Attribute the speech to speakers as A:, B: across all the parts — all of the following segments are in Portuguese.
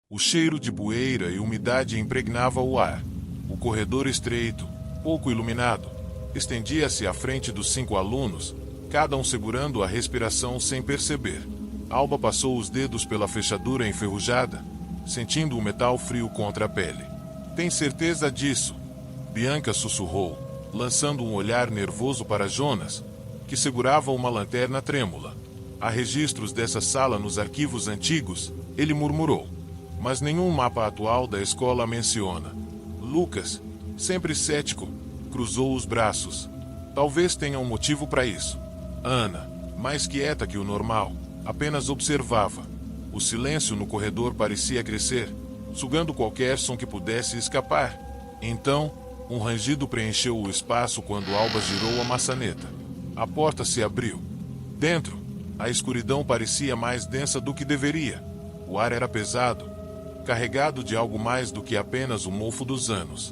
A: O cheiro de poeira e umidade impregnava o ar. O corredor estreito, pouco iluminado, estendia-se à frente dos 5 alunos, cada um segurando a respiração sem perceber. Alba passou os dedos pela fechadura enferrujada, sentindo o metal frio contra a pele. Tem certeza disso? Bianca sussurrou, lançando um olhar nervoso para Jonas, que segurava uma lanterna trêmula. Há registros dessa sala nos arquivos antigos, ele murmurou. Mas nenhum mapa atual da escola menciona. Lucas, sempre cético, cruzou os braços. Talvez tenha um motivo para isso. Ana, mais quieta que o normal, apenas observava. O silêncio no corredor parecia crescer, sugando qualquer som que pudesse escapar. Então, um rangido preencheu o espaço quando Alba girou a maçaneta. A porta se abriu. Dentro, a escuridão parecia mais densa do que deveria. O ar era pesado, carregado de algo mais do que apenas o mofo dos anos.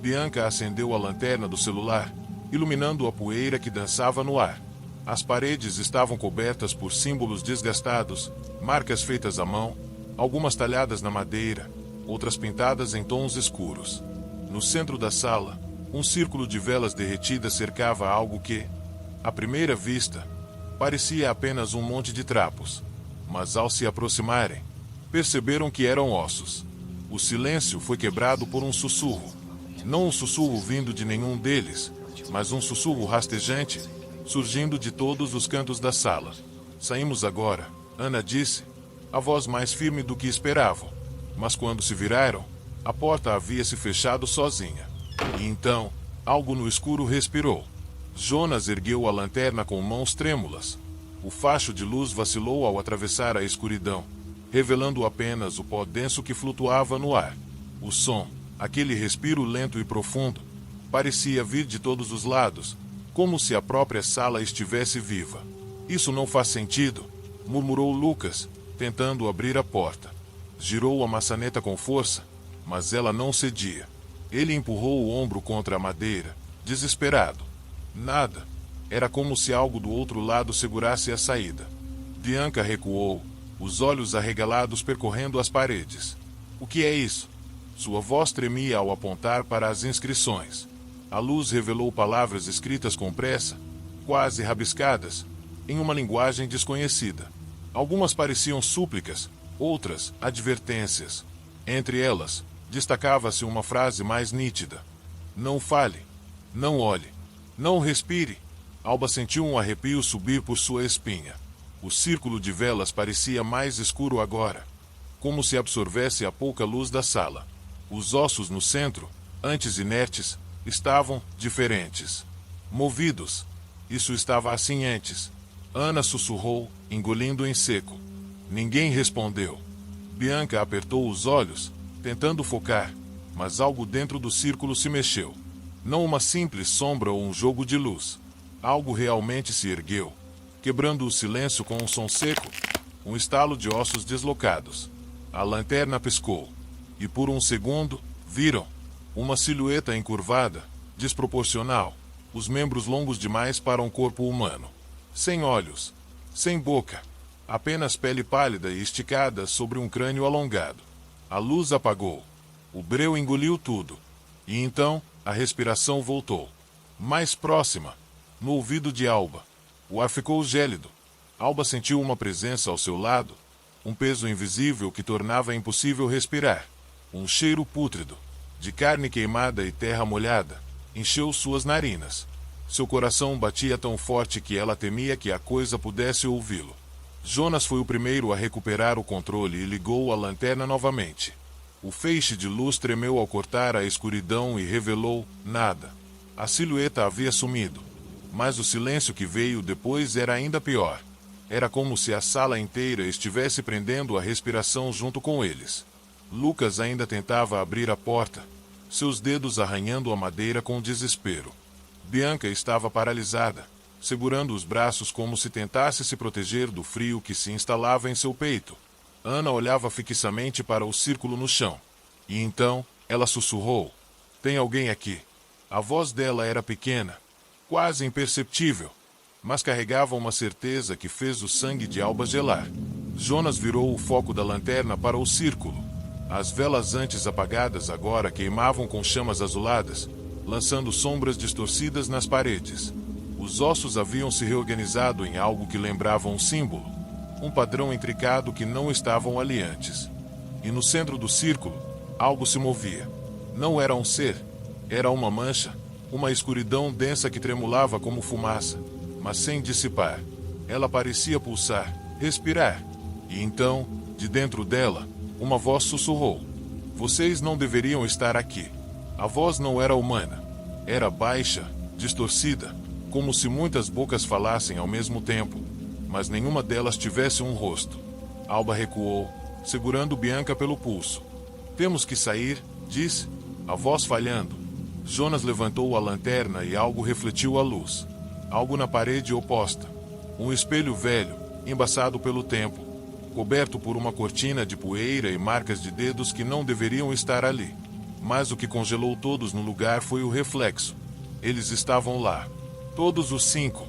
A: Bianca acendeu a lanterna do celular, iluminando a poeira que dançava no ar. As paredes estavam cobertas por símbolos desgastados, marcas feitas à mão, algumas talhadas na madeira, outras pintadas em tons escuros. No centro da sala, um círculo de velas derretidas cercava algo que, à primeira vista, parecia apenas um monte de trapos. Mas ao se aproximarem, perceberam que eram ossos. O silêncio foi quebrado por um sussurro. Não um sussurro vindo de nenhum deles, mas um sussurro rastejante, surgindo de todos os cantos da sala. Saímos agora, Ana disse, a voz mais firme do que esperavam. Mas quando se viraram, a porta havia se fechado sozinha. E então, algo no escuro respirou. Jonas ergueu a lanterna com mãos trêmulas. O facho de luz vacilou ao atravessar a escuridão, revelando apenas o pó denso que flutuava no ar. O som, aquele respiro lento e profundo, parecia vir de todos os lados, como se a própria sala estivesse viva. Isso não faz sentido, murmurou Lucas, tentando abrir a porta. Girou a maçaneta com força, mas ela não cedia. Ele empurrou o ombro contra a madeira, desesperado. Nada. Era como se algo do outro lado segurasse a saída. Bianca recuou, os olhos arregalados percorrendo as paredes. O que é isso? Sua voz tremia ao apontar para as inscrições. A luz revelou palavras escritas com pressa, quase rabiscadas, em uma linguagem desconhecida. Algumas pareciam súplicas, outras advertências. Entre elas, destacava-se uma frase mais nítida. Não fale. Não olhe. Não respire. Alba sentiu um arrepio subir por sua espinha. O círculo de velas parecia mais escuro agora, como se absorvesse a pouca luz da sala. Os ossos no centro, antes inertes, estavam diferentes. Movidos. Isso estava assim antes. Ana sussurrou, engolindo em seco. Ninguém respondeu. Bianca apertou os olhos, tentando focar, mas algo dentro do círculo se mexeu. Não uma simples sombra ou um jogo de luz. Algo realmente se ergueu, quebrando o silêncio com um som seco, um estalo de ossos deslocados. A lanterna piscou, e por um segundo, viram uma silhueta encurvada, desproporcional, os membros longos demais para um corpo humano. Sem olhos, sem boca, apenas pele pálida e esticada sobre um crânio alongado. A luz apagou. O breu engoliu tudo. E então, a respiração voltou. Mais próxima, no ouvido de Alba. O ar ficou gélido. Alba sentiu uma presença ao seu lado, um peso invisível que tornava impossível respirar. Um cheiro pútrido, de carne queimada e terra molhada, encheu suas narinas. Seu coração batia tão forte que ela temia que a coisa pudesse ouvi-lo. Jonas foi o primeiro a recuperar o controle e ligou a lanterna novamente. O feixe de luz tremeu ao cortar a escuridão e revelou nada. A silhueta havia sumido, mas o silêncio que veio depois era ainda pior. Era como se a sala inteira estivesse prendendo a respiração junto com eles. Lucas ainda tentava abrir a porta, seus dedos arranhando a madeira com desespero. Bianca estava paralisada, segurando os braços como se tentasse se proteger do frio que se instalava em seu peito. Ana olhava fixamente para o círculo no chão. E então, ela sussurrou. Tem alguém aqui. A voz dela era pequena, quase imperceptível, mas carregava uma certeza que fez o sangue de Alba gelar. Jonas virou o foco da lanterna para o círculo. As velas antes apagadas agora queimavam com chamas azuladas, lançando sombras distorcidas nas paredes. Os ossos haviam se reorganizado em algo que lembrava um símbolo, um padrão intricado que não estavam ali antes. E no centro do círculo, algo se movia. Não era um ser, era uma mancha, uma escuridão densa que tremulava como fumaça, mas sem dissipar. Ela parecia pulsar, respirar. E então, de dentro dela, uma voz sussurrou: "Vocês não deveriam estar aqui." A voz não era humana. Era baixa, distorcida, como se muitas bocas falassem ao mesmo tempo, mas nenhuma delas tivesse um rosto. Alba recuou, segurando Bianca pelo pulso. "Temos que sair", disse, a voz falhando. Jonas levantou a lanterna e algo refletiu a luz. Algo na parede oposta. Um espelho velho, embaçado pelo tempo, coberto por uma cortina de poeira e marcas de dedos que não deveriam estar ali. Mas o que congelou todos no lugar foi o reflexo. Eles estavam lá. Todos os 5.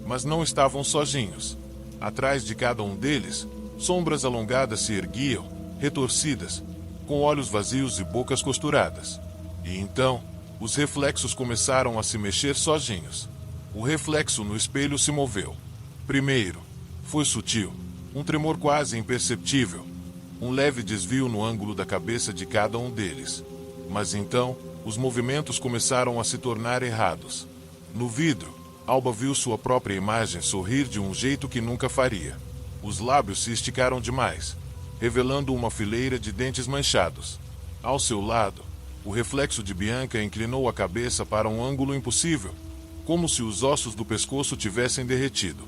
A: Mas não estavam sozinhos. Atrás de cada um deles, sombras alongadas se erguiam, retorcidas, com olhos vazios e bocas costuradas. E então, os reflexos começaram a se mexer sozinhos. O reflexo no espelho se moveu. Primeiro, foi sutil, um tremor quase imperceptível, um leve desvio no ângulo da cabeça de cada um deles. Mas então, os movimentos começaram a se tornar errados. No vidro, Alba viu sua própria imagem sorrir de um jeito que nunca faria. Os lábios se esticaram demais, revelando uma fileira de dentes manchados. Ao seu lado, o reflexo de Bianca inclinou a cabeça para um ângulo impossível, como se os ossos do pescoço tivessem derretido.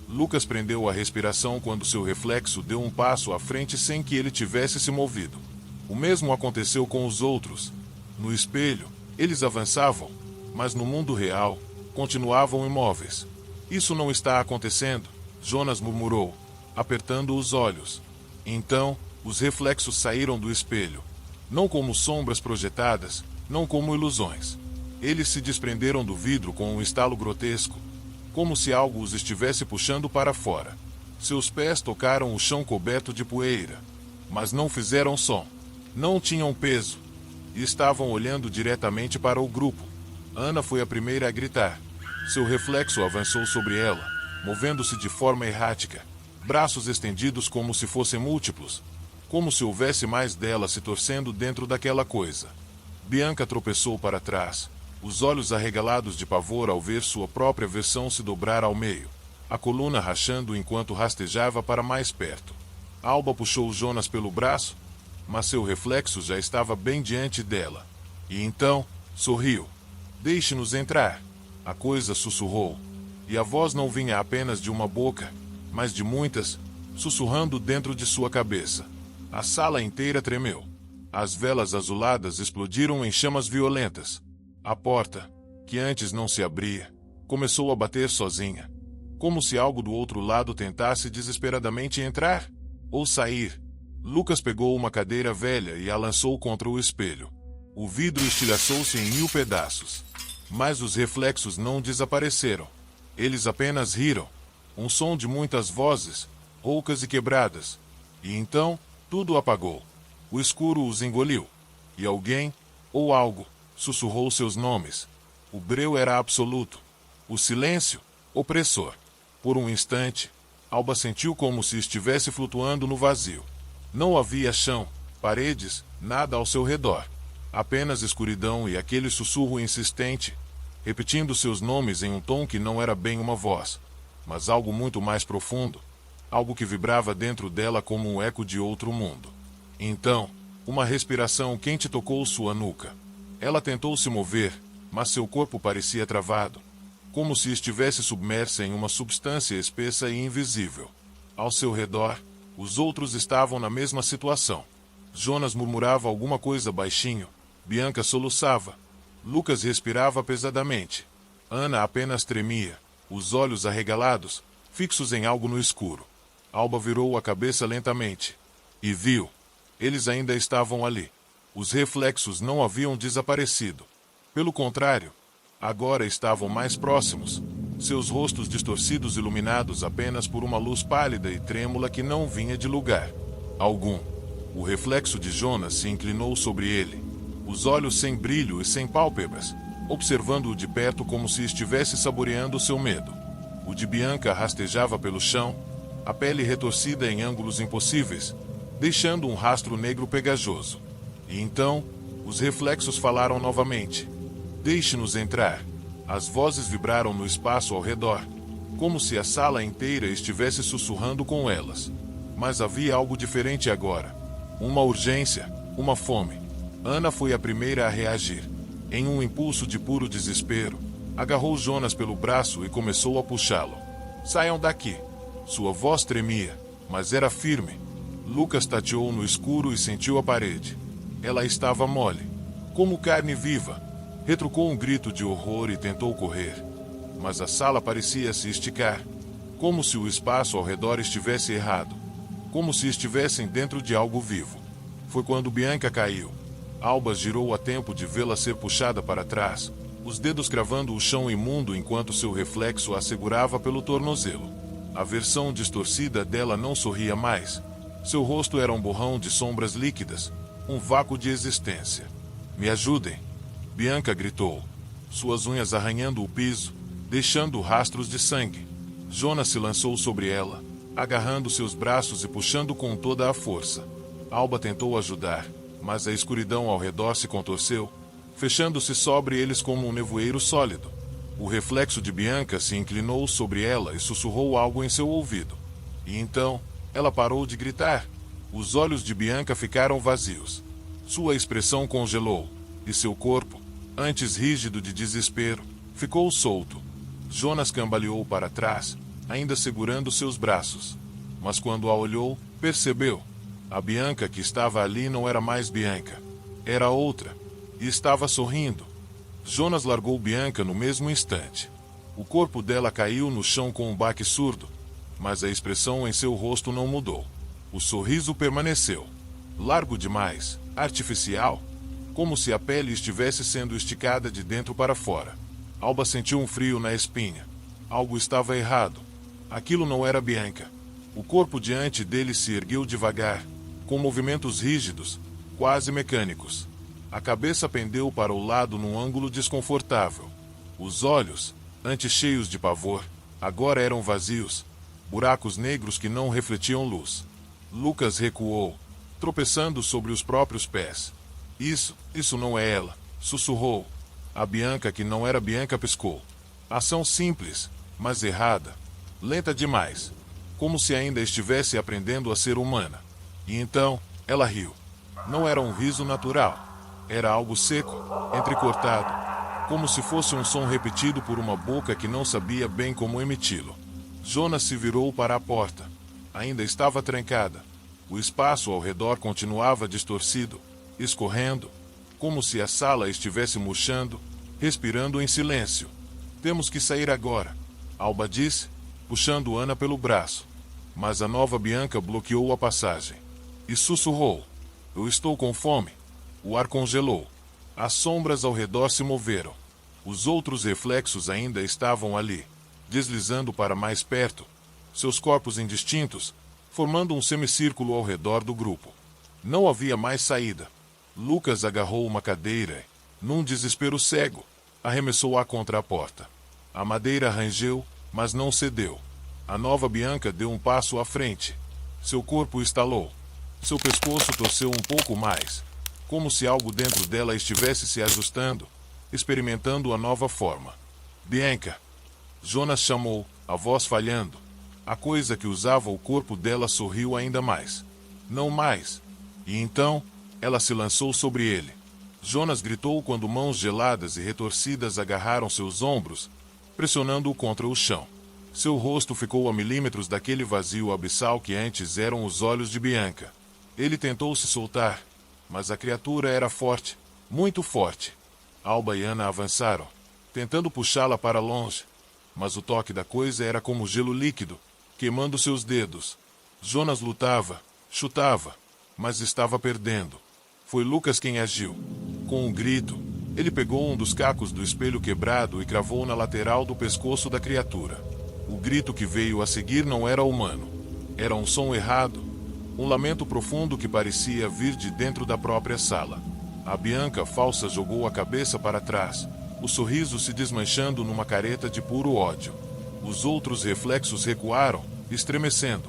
A: Lucas prendeu a respiração quando seu reflexo deu um passo à frente sem que ele tivesse se movido. O mesmo aconteceu com os outros. No espelho, eles avançavam, mas no mundo real, continuavam imóveis. "Isso não está acontecendo", Jonas murmurou, apertando os olhos. Então, os reflexos saíram do espelho. Não como sombras projetadas, não como ilusões. Eles se desprenderam do vidro com um estalo grotesco, como se algo os estivesse puxando para fora. Seus pés tocaram o chão coberto de poeira, mas não fizeram som. Não tinham peso, e estavam olhando diretamente para o grupo. Ana foi a primeira a gritar. Seu reflexo avançou sobre ela, movendo-se de forma errática, braços estendidos como se fossem múltiplos, como se houvesse mais dela se torcendo dentro daquela coisa. Bianca tropeçou para trás, os olhos arregalados de pavor ao ver sua própria versão se dobrar ao meio, a coluna rachando enquanto rastejava para mais perto. Alba puxou Jonas pelo braço, mas seu reflexo já estava bem diante dela. E então, sorriu. "Deixe-nos entrar", a coisa sussurrou. E a voz não vinha apenas de uma boca, mas de muitas, sussurrando dentro de sua cabeça. A sala inteira tremeu. As velas azuladas explodiram em chamas violentas. A porta, que antes não se abria, começou a bater sozinha, como se algo do outro lado tentasse desesperadamente entrar ou sair. Lucas pegou uma cadeira velha e a lançou contra o espelho. O vidro estilhaçou-se em 1000 pedaços. Mas os reflexos não desapareceram. Eles apenas riram. Um som de muitas vozes, roucas e quebradas. E então, tudo apagou. O escuro os engoliu. E alguém, ou algo, sussurrou seus nomes. O breu era absoluto. O silêncio, opressor. Por um instante, Alba sentiu como se estivesse flutuando no vazio. Não havia chão, paredes, nada ao seu redor. Apenas escuridão e aquele sussurro insistente, repetindo seus nomes em um tom que não era bem uma voz, mas algo muito mais profundo, algo que vibrava dentro dela como um eco de outro mundo. Então, uma respiração quente tocou sua nuca. Ela tentou se mover, mas seu corpo parecia travado, como se estivesse submersa em uma substância espessa e invisível. Ao seu redor, os outros estavam na mesma situação. Jonas murmurava alguma coisa baixinho, Bianca soluçava, Lucas respirava pesadamente. Ana apenas tremia, os olhos arregalados, fixos em algo no escuro. Alba virou a cabeça lentamente. E viu. Eles ainda estavam ali. Os reflexos não haviam desaparecido. Pelo contrário, agora estavam mais próximos, seus rostos distorcidos iluminados apenas por uma luz pálida e trêmula que não vinha de lugar algum. O reflexo de Jonas se inclinou sobre ele, os olhos sem brilho e sem pálpebras, observando-o de perto como se estivesse saboreando seu medo. O de Bianca rastejava pelo chão, a pele retorcida em ângulos impossíveis, deixando um rastro negro pegajoso. E então, os reflexos falaram novamente. Deixe-nos entrar. As vozes vibraram no espaço ao redor, como se a sala inteira estivesse sussurrando com elas. Mas havia algo diferente agora. Uma urgência, uma fome. Ana foi a primeira a reagir. Em um impulso de puro desespero, agarrou Jonas pelo braço e começou a puxá-lo. Saiam daqui. Sua voz tremia, mas era firme. Lucas tateou no escuro e sentiu a parede. Ela estava mole, como carne viva. Retrucou um grito de horror e tentou correr. Mas a sala parecia se esticar, como se o espaço ao redor estivesse errado, como se estivessem dentro de algo vivo. Foi quando Bianca caiu. Alba girou a tempo de vê-la ser puxada para trás, os dedos cravando o chão imundo enquanto seu reflexo a segurava pelo tornozelo. A versão distorcida dela não sorria mais. Seu rosto era um borrão de sombras líquidas, um vácuo de existência. Me ajudem! Bianca gritou, suas unhas arranhando o piso, deixando rastros de sangue. Jonas se lançou sobre ela, agarrando seus braços e puxando com toda a força. Alba tentou ajudar, mas a escuridão ao redor se contorceu, fechando-se sobre eles como um nevoeiro sólido. O reflexo de Bianca se inclinou sobre ela e sussurrou algo em seu ouvido. E então, ela parou de gritar. Os olhos de Bianca ficaram vazios. Sua expressão congelou, e seu corpo, antes rígido de desespero, ficou solto. Jonas cambaleou para trás, ainda segurando seus braços. Mas quando a olhou, percebeu. A Bianca que estava ali não era mais Bianca. Era outra. E estava sorrindo. Jonas largou Bianca no mesmo instante. O corpo dela caiu no chão com um baque surdo, mas a expressão em seu rosto não mudou. O sorriso permaneceu. Largo demais, artificial, como se a pele estivesse sendo esticada de dentro para fora. Alba sentiu um frio na espinha. Algo estava errado. Aquilo não era Bianca. O corpo diante dele se ergueu devagar, com movimentos rígidos, quase mecânicos. A cabeça pendeu para o lado num ângulo desconfortável. Os olhos, antes cheios de pavor, agora eram vazios, buracos negros que não refletiam luz. Lucas recuou, tropeçando sobre os próprios pés. Isso não é ela, sussurrou. A Bianca que não era Bianca piscou. Ação simples, mas errada. Lenta demais, como se ainda estivesse aprendendo a ser humana. E então, ela riu. Não era um riso natural. Era algo seco, entrecortado, como se fosse um som repetido por uma boca que não sabia bem como emiti-lo. Jonas se virou para a porta. Ainda estava trancada. O espaço ao redor continuava distorcido, escorrendo, como se a sala estivesse murchando, respirando em silêncio. Temos que sair agora, Alba disse, puxando Ana pelo braço. Mas a nova Bianca bloqueou a passagem. E sussurrou. Eu estou com fome. O ar congelou. As sombras ao redor se moveram. Os outros reflexos ainda estavam ali, deslizando para mais perto, seus corpos indistintos, formando um semicírculo ao redor do grupo. Não havia mais saída. Lucas agarrou uma cadeira e, num desespero cego, arremessou-a contra a porta. A madeira rangeu, mas não cedeu. A nova Bianca deu um passo à frente. Seu corpo estalou. Seu pescoço torceu um pouco mais, como se algo dentro dela estivesse se ajustando, experimentando a nova forma. Bianca! Jonas chamou, a voz falhando. A coisa que usava o corpo dela sorriu ainda mais. Não mais. E então, ela se lançou sobre ele. Jonas gritou quando mãos geladas e retorcidas agarraram seus ombros, pressionando-o contra o chão. Seu rosto ficou a milímetros daquele vazio abissal que antes eram os olhos de Bianca. Ele tentou se soltar, mas a criatura era forte, muito forte. Alba e Ana avançaram, tentando puxá-la para longe, mas o toque da coisa era como gelo líquido, queimando seus dedos. Jonas lutava, chutava, mas estava perdendo. Foi Lucas quem agiu. Com um grito, ele pegou um dos cacos do espelho quebrado e cravou na lateral do pescoço da criatura. O grito que veio a seguir não era humano. Era um som errado, Um lamento profundo que parecia vir de dentro da própria sala. A Bianca falsa jogou a cabeça para trás, o sorriso se desmanchando numa careta de puro ódio. Os outros reflexos recuaram, estremecendo.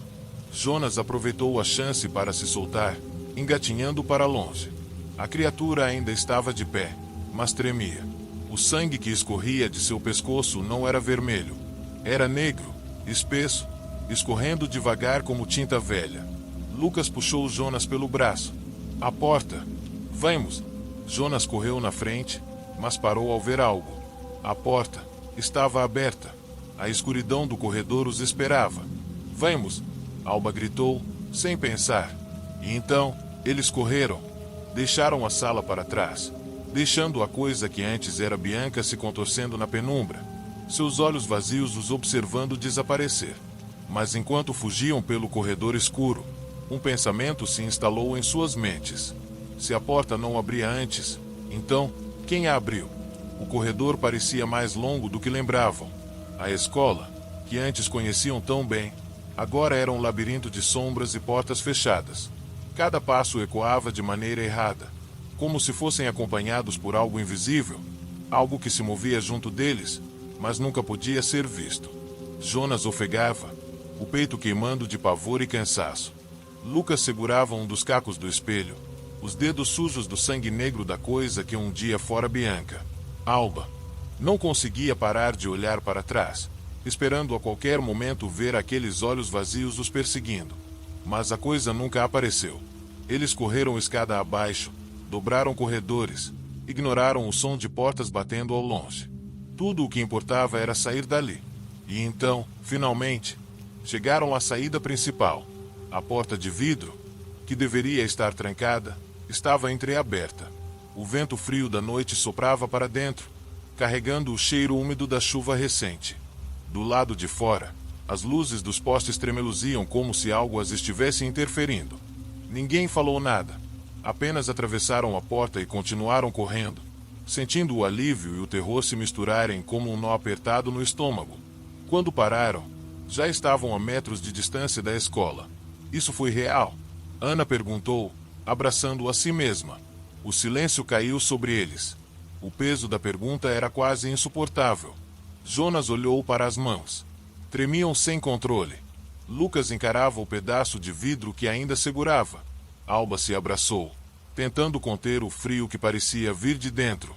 A: Jonas aproveitou a chance para se soltar, engatinhando para longe. A criatura ainda estava de pé, mas tremia. O sangue que escorria de seu pescoço não era vermelho. Era negro, espesso, escorrendo devagar como tinta velha. Lucas puxou Jonas pelo braço. A porta. Vamos! Jonas correu na frente, mas parou ao ver algo. A porta estava aberta. A escuridão do corredor os esperava. Vamos! Alba gritou, sem pensar. E então, eles correram. Deixaram a sala para trás, deixando a coisa que antes era Bianca se contorcendo na penumbra, seus olhos vazios os observando desaparecer. Mas enquanto fugiam pelo corredor escuro, um pensamento se instalou em suas mentes. Se a porta não abria antes, então, quem a abriu? O corredor parecia mais longo do que lembravam. A escola, que antes conheciam tão bem, agora era um labirinto de sombras e portas fechadas. Cada passo ecoava de maneira errada, como se fossem acompanhados por algo invisível, algo que se movia junto deles, mas nunca podia ser visto. Jonas ofegava, o peito queimando de pavor e cansaço. Lucas segurava um dos cacos do espelho, os dedos sujos do sangue negro da coisa que um dia fora Bianca. Alba não conseguia parar de olhar para trás, esperando a qualquer momento ver aqueles olhos vazios os perseguindo. Mas a coisa nunca apareceu. Eles correram escada abaixo, dobraram corredores, ignoraram o som de portas batendo ao longe. Tudo o que importava era sair dali. E então, finalmente, chegaram à saída principal. A porta de vidro, que deveria estar trancada, estava entreaberta. O vento frio da noite soprava para dentro, carregando o cheiro úmido da chuva recente. Do lado de fora, as luzes dos postes tremeluziam como se algo as estivesse interferindo. Ninguém falou nada. Apenas atravessaram a porta e continuaram correndo, sentindo o alívio e o terror se misturarem como um nó apertado no estômago. Quando pararam, já estavam a metros de distância da escola. Isso foi real? Ana perguntou, abraçando a si mesma. O silêncio caiu sobre eles. O peso da pergunta era quase insuportável. Jonas olhou para as mãos. Tremiam sem controle. Lucas encarava o pedaço de vidro que ainda segurava. Alba se abraçou, tentando conter o frio que parecia vir de dentro.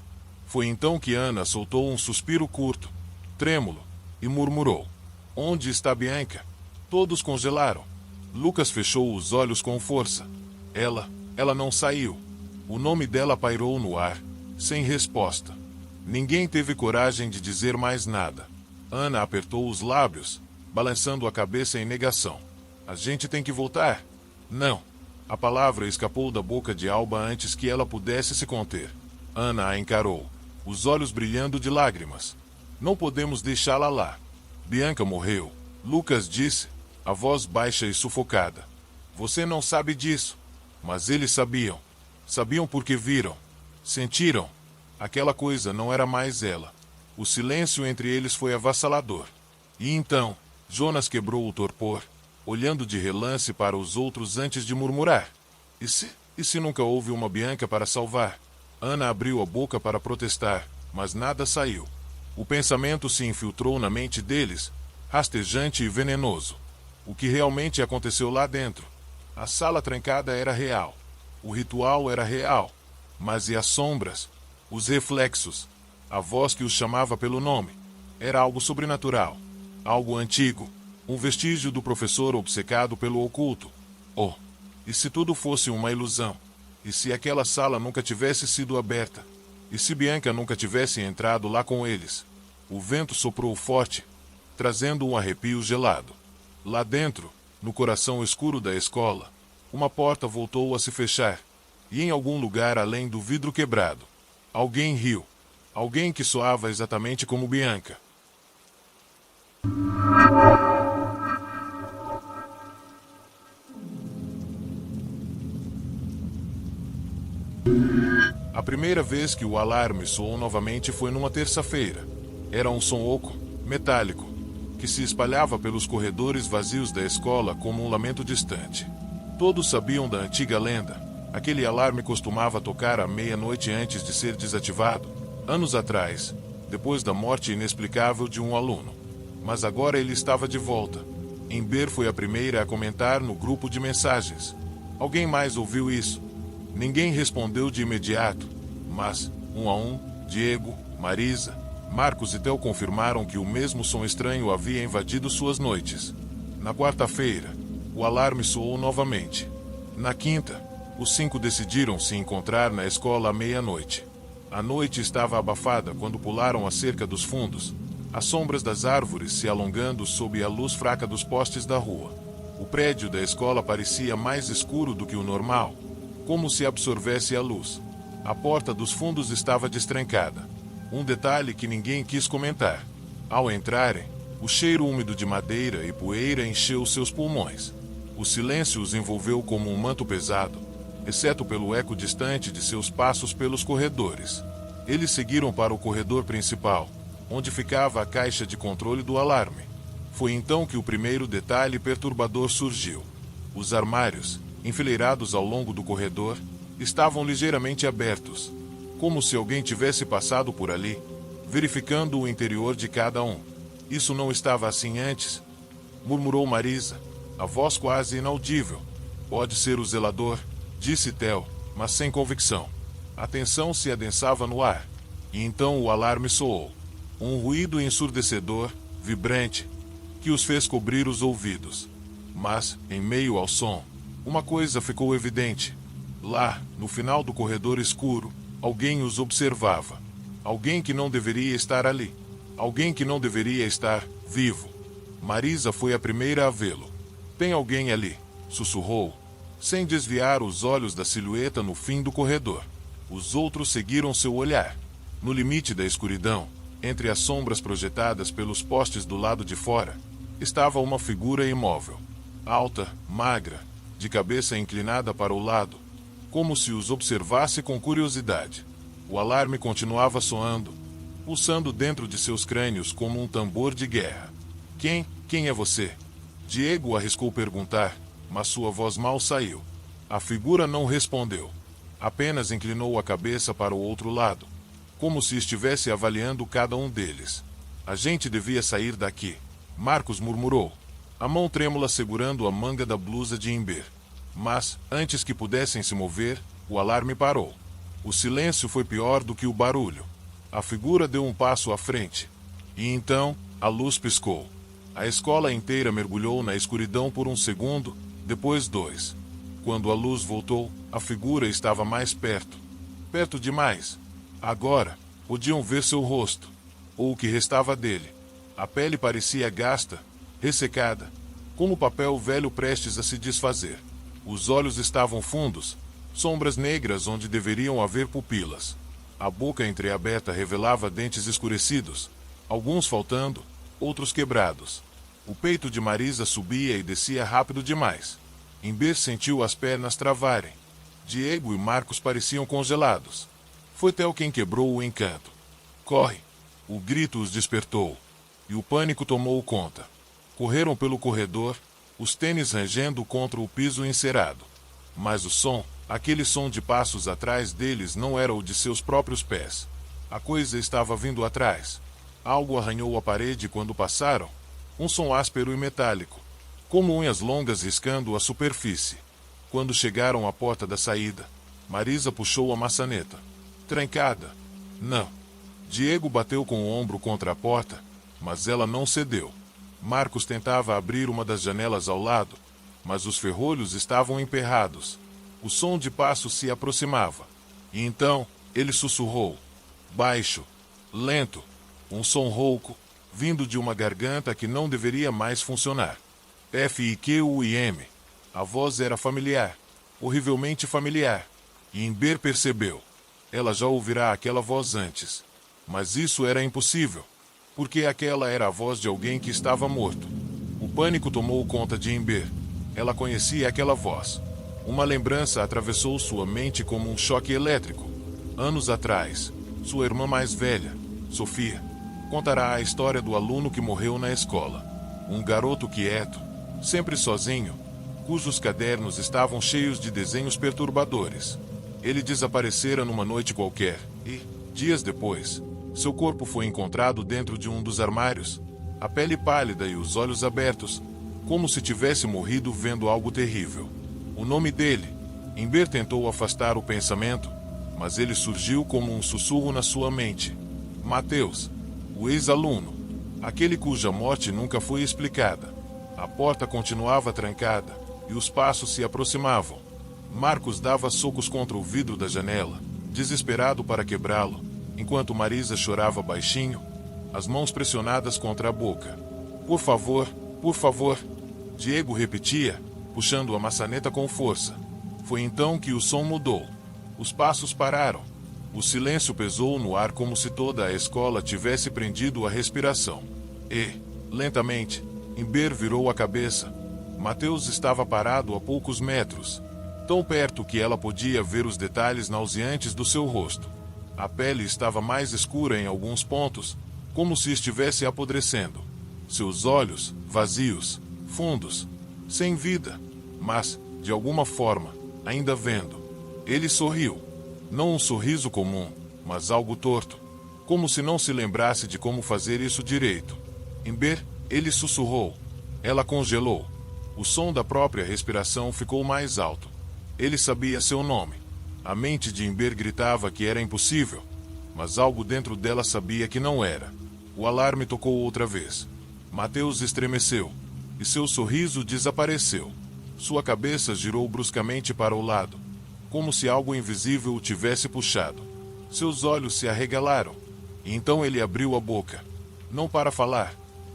A: Foi então que Ana soltou um suspiro curto, trêmulo, e murmurou: "Onde está Bianca?" Todos congelaram. Lucas fechou os olhos com força. Ela não saiu. O nome dela pairou no ar, sem resposta. Ninguém teve coragem de dizer mais nada. Ana apertou os lábios, balançando a cabeça em negação. "A gente tem que voltar." "Não." A palavra escapou da boca de Alba antes que ela pudesse se conter. Ana a encarou, os olhos brilhando de lágrimas. "Não podemos deixá-la lá." "Bianca morreu," Lucas disse, a voz baixa e sufocada. "Você não sabe disso." Mas eles sabiam. Sabiam porque viram. Sentiram. Aquela coisa não era mais ela. O silêncio entre eles foi avassalador. E então, Jonas quebrou o torpor, olhando de relance para os outros antes de murmurar: E se nunca houve uma Bianca para salvar?" Ana abriu a boca para protestar, mas nada saiu. O pensamento se infiltrou na mente deles, rastejante e venenoso. O que realmente aconteceu lá dentro? A sala trancada era real. O ritual era real. Mas e as sombras? Os reflexos? A voz que os chamava pelo nome? Era algo sobrenatural. Algo antigo. Um vestígio do professor obcecado pelo oculto. Oh, e se tudo fosse uma ilusão? E se aquela sala nunca tivesse sido aberta? E se Bianca nunca tivesse entrado lá com eles? O vento soprou forte, trazendo um arrepio gelado. Lá dentro, no coração escuro da escola, uma porta voltou a se fechar, e em algum lugar além do vidro quebrado, alguém riu. Alguém que soava exatamente como Bianca. A primeira vez que o alarme soou novamente foi numa terça-feira. Era um som oco, metálico, que se espalhava pelos corredores vazios da escola como um lamento distante. Todos sabiam da antiga lenda. Aquele alarme costumava tocar à meia-noite antes de ser desativado, anos atrás, depois da morte inexplicável de um aluno. Mas agora ele estava de volta. Ember foi a primeira a comentar no grupo de mensagens. Alguém mais ouviu isso? Ninguém respondeu de imediato, mas, um a um, Diego, Marisa, Marcos e Theo confirmaram que o mesmo som estranho havia invadido suas noites. Na quarta-feira, o alarme soou novamente. Na quinta, os 5 decidiram se encontrar na escola à meia-noite. A noite estava abafada quando pularam a cerca dos fundos, as sombras das árvores se alongando sob a luz fraca dos postes da rua. O prédio da escola parecia mais escuro do que o normal, como se absorvesse a luz. A porta dos fundos estava destrancada. Um detalhe que ninguém quis comentar. Ao entrarem, o cheiro úmido de madeira e poeira encheu seus pulmões. O silêncio os envolveu como um manto pesado, exceto pelo eco distante de seus passos pelos corredores. Eles seguiram para o corredor principal, onde ficava a caixa de controle do alarme. Foi então que o primeiro detalhe perturbador surgiu. Os armários, enfileirados ao longo do corredor, estavam ligeiramente abertos, como se alguém tivesse passado por ali, verificando o interior de cada um. Isso não estava assim antes, murmurou Marisa, a voz quase inaudível. Pode ser o zelador, disse Theo, mas sem convicção. A tensão se adensava no ar, e então o alarme soou. Um ruído ensurdecedor, vibrante, que os fez cobrir os ouvidos. Mas, em meio ao som, uma coisa ficou evidente. Lá, no final do corredor escuro, alguém os observava. Alguém que não deveria estar ali. Alguém que não deveria estar vivo. Marisa foi a primeira a vê-lo. Tem alguém ali, sussurrou, sem desviar os olhos da silhueta no fim do corredor. Os outros seguiram seu olhar. No limite da escuridão, entre as sombras projetadas pelos postes do lado de fora, estava uma figura imóvel. Alta, magra, de cabeça inclinada para o lado, como se os observasse com curiosidade. O alarme continuava soando, pulsando dentro de seus crânios como um tambor de guerra. Quem é você? Diego arriscou perguntar, mas sua voz mal saiu. A figura não respondeu. Apenas inclinou a cabeça para o outro lado, como se estivesse avaliando cada um deles. A gente devia sair daqui, Marcos murmurou, a mão trêmula segurando a manga da blusa de Ember. Mas, antes que pudessem se mover, o alarme parou. O silêncio foi pior do que o barulho. A figura deu um passo à frente. E então, a luz piscou. A escola inteira mergulhou na escuridão por um segundo, depois 2. Quando a luz voltou, a figura estava mais perto. Perto demais. Agora, podiam ver seu rosto, ou o que restava dele. A pele parecia gasta, ressecada, como papel velho prestes a se desfazer. Os olhos estavam fundos, sombras negras onde deveriam haver pupilas. A boca entreaberta revelava dentes escurecidos, alguns faltando, outros quebrados. O peito de Marisa subia e descia rápido demais. Ember sentiu as pernas travarem. Diego e Marcos pareciam congelados. Foi Theo quem quebrou o encanto. Corre! O grito os despertou. E o pânico tomou conta. Correram pelo corredor, os tênis rangendo contra o piso encerado. Mas o som, aquele som de passos atrás deles, não era o de seus próprios pés. A coisa estava vindo atrás. Algo arranhou a parede quando passaram. Um som áspero e metálico, como unhas longas riscando a superfície. Quando chegaram à porta da saída, Marisa puxou a maçaneta. Trancada. Não. Diego bateu com o ombro contra a porta, mas ela não cedeu. Marcos tentava abrir uma das janelas ao lado, mas os ferrolhos estavam emperrados. O som de passos se aproximava. E então, ele sussurrou. Baixo. Lento. Um som rouco, vindo de uma garganta que não deveria mais funcionar. F-I-Q-U-I-M. A voz era familiar, horrivelmente familiar. E Ember percebeu. Ela já ouvirá aquela voz antes. Mas isso era impossível, porque aquela era a voz de alguém que estava morto. O pânico tomou conta de Ember. Ela conhecia aquela voz. Uma lembrança atravessou sua mente como um choque elétrico. Anos atrás, sua irmã mais velha, Sofia, contará a história do aluno que morreu na escola. Um garoto quieto, sempre sozinho, cujos cadernos estavam cheios de desenhos perturbadores. Ele desaparecera numa noite qualquer, e, dias depois, seu corpo foi encontrado dentro de um dos armários, a pele pálida e os olhos abertos, como se tivesse morrido vendo algo terrível. O nome dele, Imber tentou afastar o pensamento, mas ele surgiu como um sussurro na sua mente. Mateus, o ex-aluno, aquele cuja morte nunca foi explicada. A porta continuava trancada, e os passos se aproximavam. Marcos dava socos contra o vidro da janela, desesperado para quebrá-lo, enquanto Marisa chorava baixinho, as mãos pressionadas contra a boca. Por favor, Diego repetia, puxando a maçaneta com força. Foi então que o som mudou. Os passos pararam. O silêncio pesou no ar como se toda a escola tivesse prendido a respiração. E, lentamente, Imber virou a cabeça. Mateus estava parado a poucos metros, tão perto que ela podia ver os detalhes nauseantes do seu rosto. A pele estava mais escura em alguns pontos, como se estivesse apodrecendo. Seus olhos, vazios, fundos, sem vida, mas, de alguma forma, ainda vendo. Ele sorriu. Não um sorriso comum, mas algo torto, como se não se lembrasse de como fazer isso direito. Imber, ele sussurrou. Ela congelou. O som da própria respiração ficou mais alto. Ele sabia seu nome. A mente de Imber gritava que era impossível, mas algo dentro dela sabia que não era. O alarme tocou outra vez. Mateus estremeceu, e seu sorriso desapareceu. Sua cabeça girou bruscamente para o lado, como se algo invisível o tivesse puxado. Seus olhos se arregalaram, e então ele abriu a boca. Não para falar,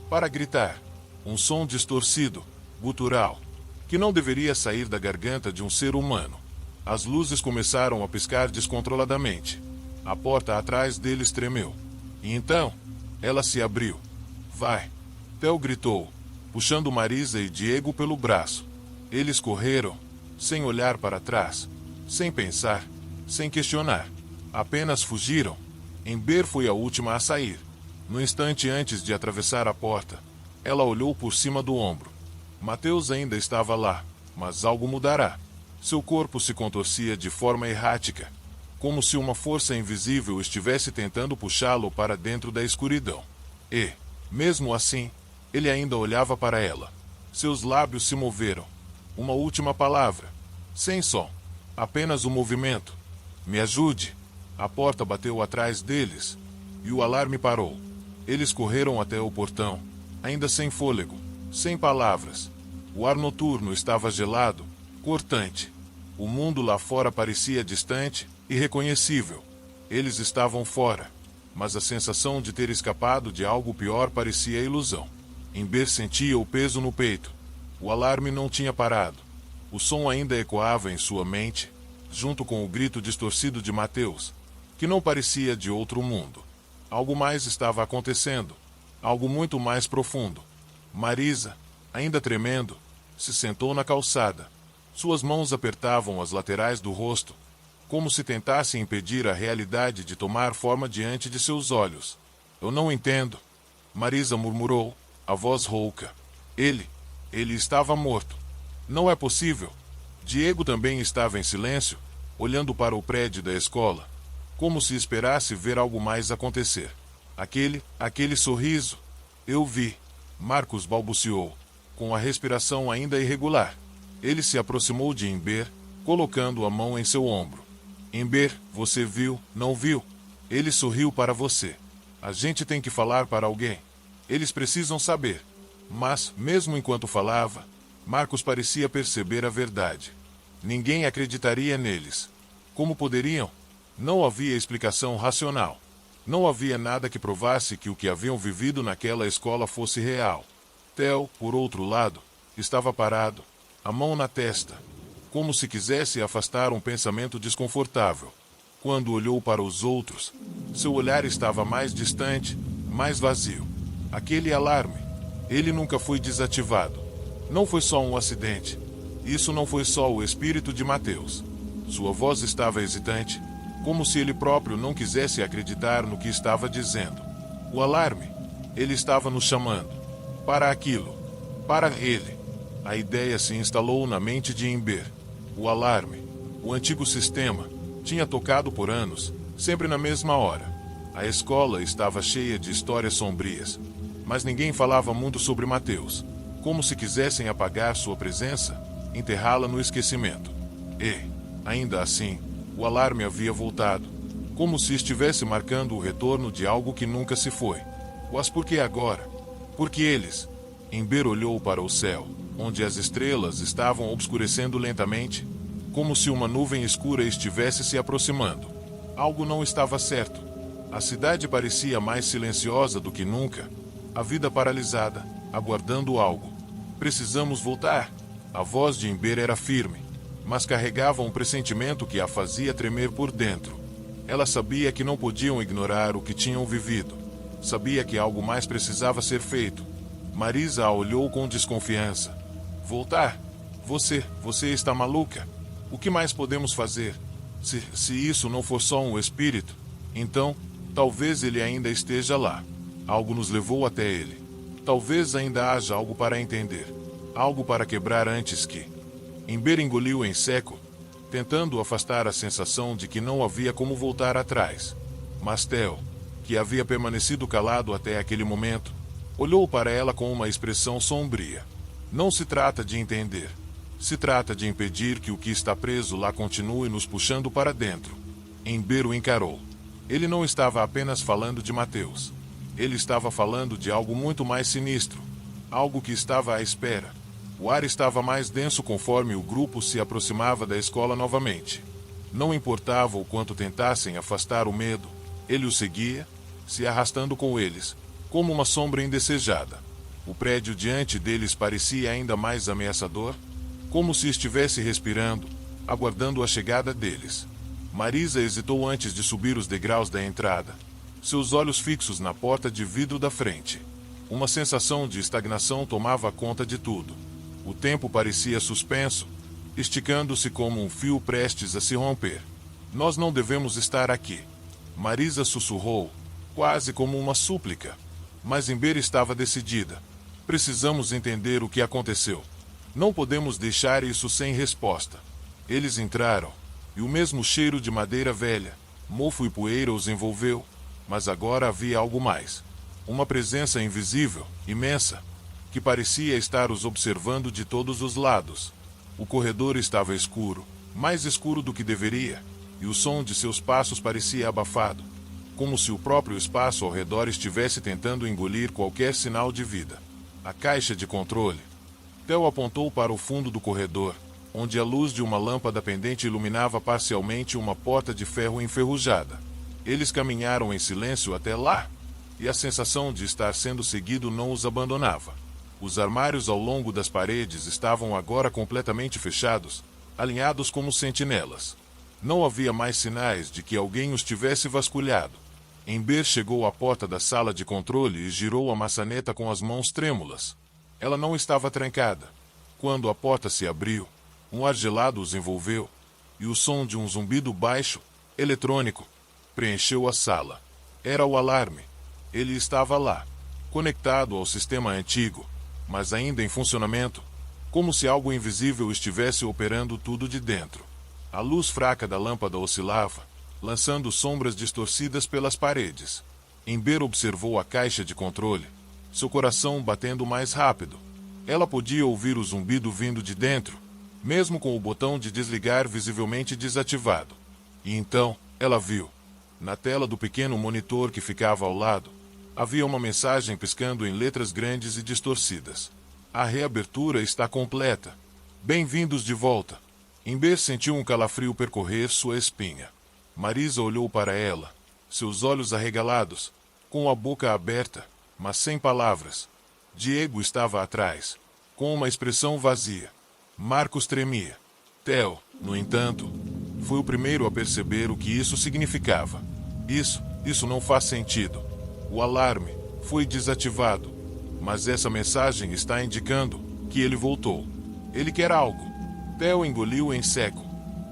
A: para gritar. Um som distorcido, gutural, que não deveria sair da garganta de um ser humano. As luzes começaram a piscar descontroladamente. A porta atrás deles tremeu. E então, ela se abriu. Vai! Theo gritou, puxando Marisa e Diego pelo braço. Eles correram, sem olhar para trás, sem pensar, sem questionar. Apenas fugiram. Imber foi a última a sair. No instante antes de atravessar a porta, ela olhou por cima do ombro. Mateus ainda estava lá, mas algo mudará. Seu corpo se contorcia de forma errática, como se uma força invisível estivesse tentando puxá-lo para dentro da escuridão. E, mesmo assim, ele ainda olhava para ela. Seus lábios se moveram. Uma última palavra. Sem som. Apenas o movimento. Me ajude. A porta bateu atrás deles, e o alarme parou. Eles correram até o portão, ainda sem fôlego, sem palavras. O ar noturno estava gelado, cortante. O mundo lá fora parecia distante, irreconhecível. Eles estavam fora, mas a sensação de ter escapado de algo pior parecia ilusão. Imber sentia o peso no peito. O alarme não tinha parado. O som ainda ecoava em sua mente, junto com o grito distorcido de Mateus, que não parecia de outro mundo. Algo mais estava acontecendo, algo muito mais profundo. Marisa, ainda tremendo, se sentou na calçada. Suas mãos apertavam as laterais do rosto, como se tentasse impedir a realidade de tomar forma diante de seus olhos. Eu não entendo, Marisa murmurou, a voz rouca. Ele estava morto. Não é possível. Diego também estava em silêncio, olhando para o prédio da escola, como se esperasse ver algo mais acontecer. Aquele sorriso. Eu vi. Marcos balbuciou, com a respiração ainda irregular. Ele se aproximou de Imber, colocando a mão em seu ombro. Imber, você viu, não viu? Ele sorriu para você. A gente tem que falar para alguém. Eles precisam saber. Mas, mesmo enquanto falava, Marcos parecia perceber a verdade. Ninguém acreditaria neles. Como poderiam? Não havia explicação racional. Não havia nada que provasse que o que haviam vivido naquela escola fosse real. Theo, por outro lado, estava parado, a mão na testa, como se quisesse afastar um pensamento desconfortável. Quando olhou para os outros, seu olhar estava mais distante, mais vazio. Aquele alarme, ele nunca foi desativado. Não foi só um acidente. Isso não foi só o espírito de Mateus. Sua voz estava hesitante, como se ele próprio não quisesse acreditar no que estava dizendo. O alarme, ele estava nos chamando. Para aquilo. Para ele. A ideia se instalou na mente de Ember. O alarme, o antigo sistema, tinha tocado por anos, sempre na mesma hora. A escola estava cheia de histórias sombrias, mas ninguém falava muito sobre Mateus, como se quisessem apagar sua presença, enterrá-la no esquecimento. E, ainda assim, o alarme havia voltado, como se estivesse marcando o retorno de algo que nunca se foi. Mas por que agora? Porque eles... Ember olhou para o céu, onde as estrelas estavam obscurecendo lentamente, como se uma nuvem escura estivesse se aproximando. Algo não estava certo. A cidade parecia mais silenciosa do que nunca, a vida paralisada, aguardando algo. Precisamos voltar. A voz de Ember era firme, mas carregava um pressentimento que a fazia tremer por dentro. Ela sabia que não podiam ignorar o que tinham vivido. Sabia que algo mais precisava ser feito. Marisa a olhou com desconfiança. Voltar? Você está maluca? O que mais podemos fazer? Se isso não for só um espírito, então, talvez ele ainda esteja lá. Algo nos levou até ele. Talvez ainda haja algo para entender. Algo para quebrar antes que... Ember engoliu em seco, tentando afastar a sensação de que não havia como voltar atrás. Mas Theo, que havia permanecido calado até aquele momento, olhou para ela com uma expressão sombria. Não se trata de entender. Se trata de impedir que o que está preso lá continue nos puxando para dentro. Ember o encarou. Ele não estava apenas falando de Mateus. Ele estava falando de algo muito mais sinistro. Algo que estava à espera. O ar estava mais denso conforme o grupo se aproximava da escola novamente. Não importava o quanto tentassem afastar o medo, ele o seguia, se arrastando com eles, como uma sombra indesejada. O prédio diante deles parecia ainda mais ameaçador, como se estivesse respirando, aguardando a chegada deles. Marisa hesitou antes de subir os degraus da entrada, seus olhos fixos na porta de vidro da frente. Uma sensação de estagnação tomava conta de tudo. O tempo parecia suspenso, esticando-se como um fio prestes a se romper. Nós não devemos estar aqui. Marisa sussurrou, quase como uma súplica. Mas Ember estava decidida. Precisamos entender o que aconteceu. Não podemos deixar isso sem resposta. Eles entraram, e o mesmo cheiro de madeira velha, mofo e poeira os envolveu, mas agora havia algo mais. Uma presença invisível, imensa, que parecia estar os observando de todos os lados. O corredor estava escuro, mais escuro do que deveria, e o som de seus passos parecia abafado, como se o próprio espaço ao redor estivesse tentando engolir qualquer sinal de vida. A caixa de controle. Theo apontou para o fundo do corredor, onde a luz de uma lâmpada pendente iluminava parcialmente uma porta de ferro enferrujada. Eles caminharam em silêncio até lá, e a sensação de estar sendo seguido não os abandonava. Os armários ao longo das paredes estavam agora completamente fechados, alinhados como sentinelas. Não havia mais sinais de que alguém os tivesse vasculhado. Ember chegou à porta da sala de controle e girou a maçaneta com as mãos trêmulas. Ela não estava trancada. Quando a porta se abriu, um ar gelado os envolveu, e o som de um zumbido baixo, eletrônico, preencheu a sala. Era o alarme. Ele estava lá, conectado ao sistema antigo, mas ainda em funcionamento, como se algo invisível estivesse operando tudo de dentro. A luz fraca da lâmpada oscilava, lançando sombras distorcidas pelas paredes. Ember observou a caixa de controle, seu coração batendo mais rápido. Ela podia ouvir o zumbido vindo de dentro, mesmo com o botão de desligar visivelmente desativado. E então, ela viu. Na tela do pequeno monitor que ficava ao lado, havia uma mensagem piscando em letras grandes e distorcidas. A reabertura está completa. Bem-vindos de volta. Ember sentiu um calafrio percorrer sua espinha. Marisa olhou para ela, seus olhos arregalados, com a boca aberta, mas sem palavras. Diego estava atrás, com uma expressão vazia. Marcos tremia. Theo, no entanto, foi o primeiro a perceber o que isso significava. Isso não faz sentido. O alarme foi desativado, mas essa mensagem está indicando que ele voltou. Ele quer algo. Theo engoliu em seco.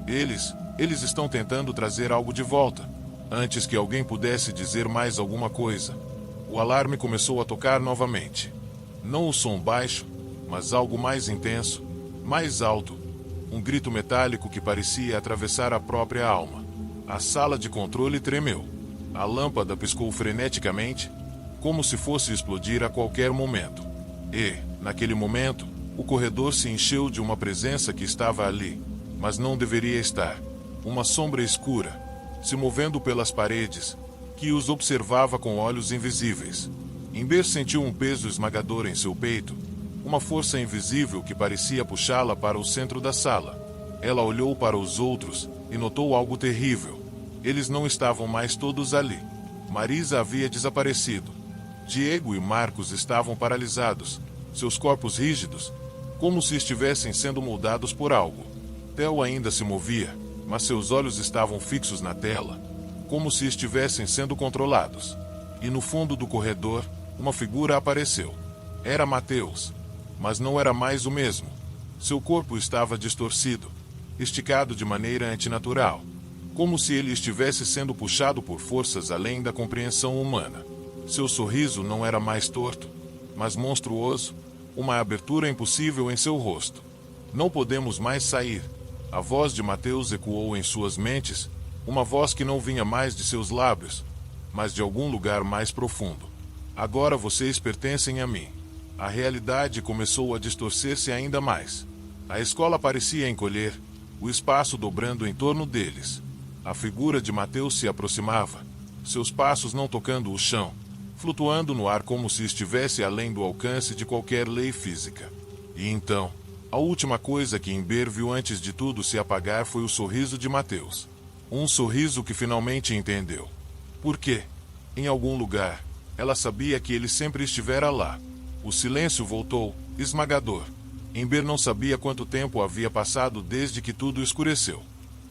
A: Eles estão tentando trazer algo de volta. Antes que alguém pudesse dizer mais alguma coisa, o alarme começou a tocar novamente. Não o som baixo, mas algo mais intenso, mais alto. Um grito metálico que parecia atravessar a própria alma. A sala de controle tremeu. A lâmpada piscou freneticamente, como se fosse explodir a qualquer momento. E, naquele momento, o corredor se encheu de uma presença que estava ali, mas não deveria estar. Uma sombra escura, se movendo pelas paredes, que os observava com olhos invisíveis. Ember sentiu um peso esmagador em seu peito, uma força invisível que parecia puxá-la para o centro da sala. Ela olhou para os outros e notou algo terrível. Eles não estavam mais todos ali. Marisa havia desaparecido. Diego e Marcos estavam paralisados, seus corpos rígidos, como se estivessem sendo moldados por algo. Theo ainda se movia, mas seus olhos estavam fixos na tela, como se estivessem sendo controlados. E no fundo do corredor, uma figura apareceu. Era Mateus, mas não era mais o mesmo. Seu corpo estava distorcido, esticado de maneira antinatural, como se ele estivesse sendo puxado por forças além da compreensão humana. Seu sorriso não era mais torto, mas monstruoso, uma abertura impossível em seu rosto. Não podemos mais sair. A voz de Mateus ecoou em suas mentes, uma voz que não vinha mais de seus lábios, mas de algum lugar mais profundo. Agora vocês pertencem a mim. A realidade começou a distorcer-se ainda mais. A escola parecia encolher, o espaço dobrando em torno deles. A figura de Mateus se aproximava, seus passos não tocando o chão, flutuando no ar como se estivesse além do alcance de qualquer lei física. E então, a última coisa que Ember viu antes de tudo se apagar foi o sorriso de Mateus. Um sorriso que finalmente entendeu. Por quê? Em algum lugar, ela sabia que ele sempre estivera lá. O silêncio voltou, esmagador. Ember não sabia quanto tempo havia passado desde que tudo escureceu.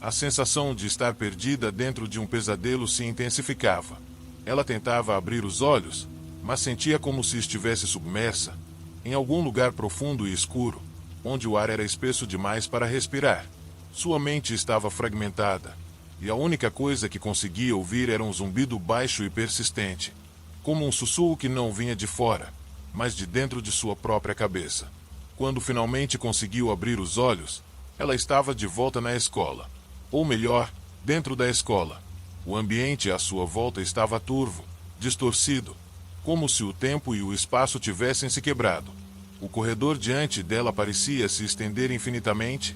A: A sensação de estar perdida dentro de um pesadelo se intensificava. Ela tentava abrir os olhos, mas sentia como se estivesse submersa, em algum lugar profundo e escuro, onde o ar era espesso demais para respirar. Sua mente estava fragmentada, e a única coisa que conseguia ouvir era um zumbido baixo e persistente, como um sussurro que não vinha de fora, mas de dentro de sua própria cabeça. Quando finalmente conseguiu abrir os olhos, ela estava de volta na escola. Ou melhor, dentro da escola. O ambiente à sua volta estava turvo, distorcido, como se o tempo e o espaço tivessem se quebrado. O corredor diante dela parecia se estender infinitamente,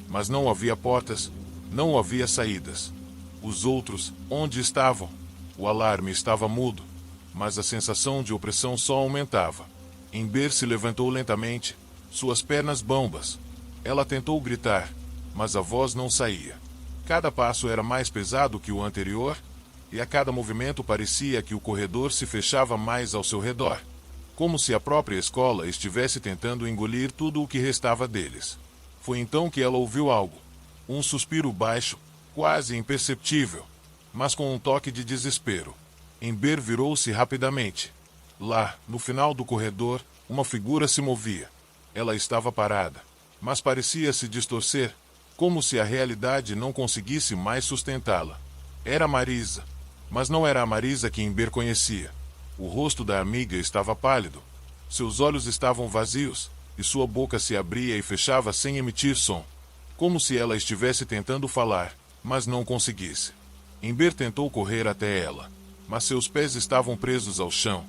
A: mas não havia portas, não havia saídas. Os outros, onde estavam? O alarme estava mudo, mas a sensação de opressão só aumentava. Ember se levantou lentamente, suas pernas bambas. Ela tentou gritar, mas a voz não saía. Cada passo era mais pesado que o anterior, e a cada movimento parecia que o corredor se fechava mais ao seu redor, como se a própria escola estivesse tentando engolir tudo o que restava deles. Foi então que ela ouviu algo. Um suspiro baixo, quase imperceptível, mas com um toque de desespero. Ember virou-se rapidamente. Lá, no final do corredor, uma figura se movia. Ela estava parada, mas parecia se distorcer, como se a realidade não conseguisse mais sustentá-la. Era Marisa, mas não era a Marisa que Ember conhecia. O rosto da amiga estava pálido, seus olhos estavam vazios, e sua boca se abria e fechava sem emitir som, como se ela estivesse tentando falar, mas não conseguisse. Ember tentou correr até ela, mas seus pés estavam presos ao chão,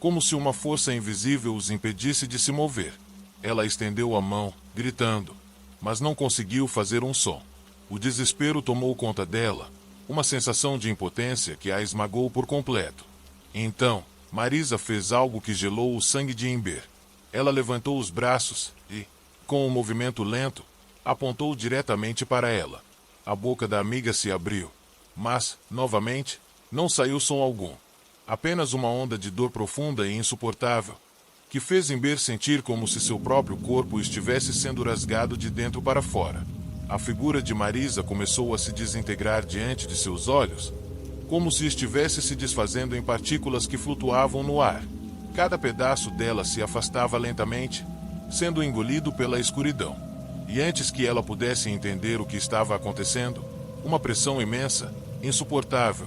A: como se uma força invisível os impedisse de se mover. Ela estendeu a mão, gritando, mas não conseguiu fazer um som. O desespero tomou conta dela, uma sensação de impotência que a esmagou por completo. Então, Marisa fez algo que gelou o sangue de Ember. Ela levantou os braços e, com um movimento lento, apontou diretamente para ela. A boca da amiga se abriu, mas, novamente, não saiu som algum. Apenas uma onda de dor profunda e insuportável, que fez Ember sentir como se seu próprio corpo estivesse sendo rasgado de dentro para fora. A figura de Marisa começou a se desintegrar diante de seus olhos, como se estivesse se desfazendo em partículas que flutuavam no ar. Cada pedaço dela se afastava lentamente, sendo engolido pela escuridão. E antes que ela pudesse entender o que estava acontecendo, uma pressão imensa, insuportável,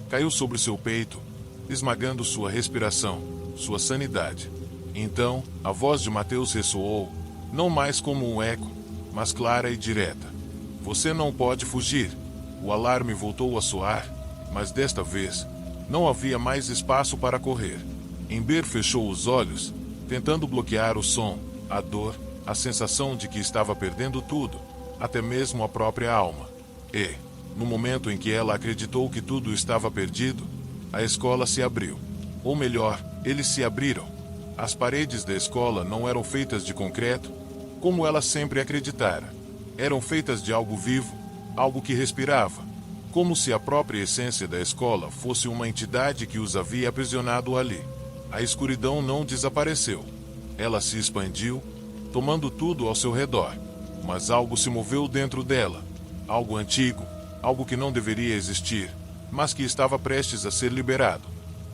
A: caiu sobre seu peito, esmagando sua respiração, sua sanidade. Então, a voz de Mateus ressoou, não mais como um eco, mas clara e direta. Você não pode fugir. O alarme voltou a soar, mas desta vez, não havia mais espaço para correr. Ember fechou os olhos, tentando bloquear o som, a dor, a sensação de que estava perdendo tudo, até mesmo a própria alma. E, no momento em que ela acreditou que tudo estava perdido, a escola se abriu. Ou melhor, eles se abriram. As paredes da escola não eram feitas de concreto, como ela sempre acreditara. Eram feitas de algo vivo, algo que respirava, como se a própria essência da escola fosse uma entidade que os havia aprisionado ali. A escuridão não desapareceu. Ela se expandiu, tomando tudo ao seu redor. Mas algo se moveu dentro dela. Algo antigo, algo que não deveria existir, mas que estava prestes a ser liberado.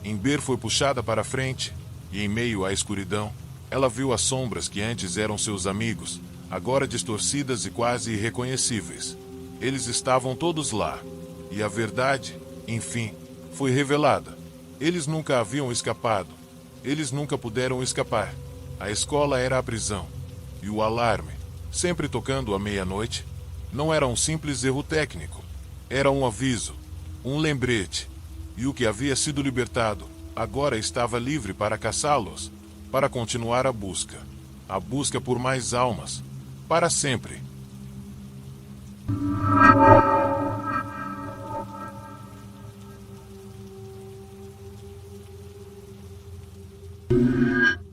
A: Ember foi puxada para frente, e em meio à escuridão, ela viu as sombras que antes eram seus amigos, agora distorcidas e quase irreconhecíveis. Eles estavam todos lá. E a verdade, enfim, foi revelada. Eles nunca haviam escapado. Eles nunca puderam escapar. A escola era a prisão. E o alarme, sempre tocando à meia-noite, não era um simples erro técnico. Era um aviso, um lembrete. E o que havia sido libertado, agora estava livre para caçá-los, para continuar a busca por mais almas, para sempre.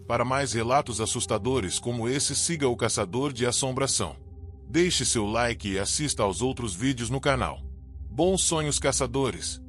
A: Para mais relatos assustadores como esse, siga o Caçador de Assombração. Deixe seu like e assista aos outros vídeos no canal. Bons sonhos, caçadores!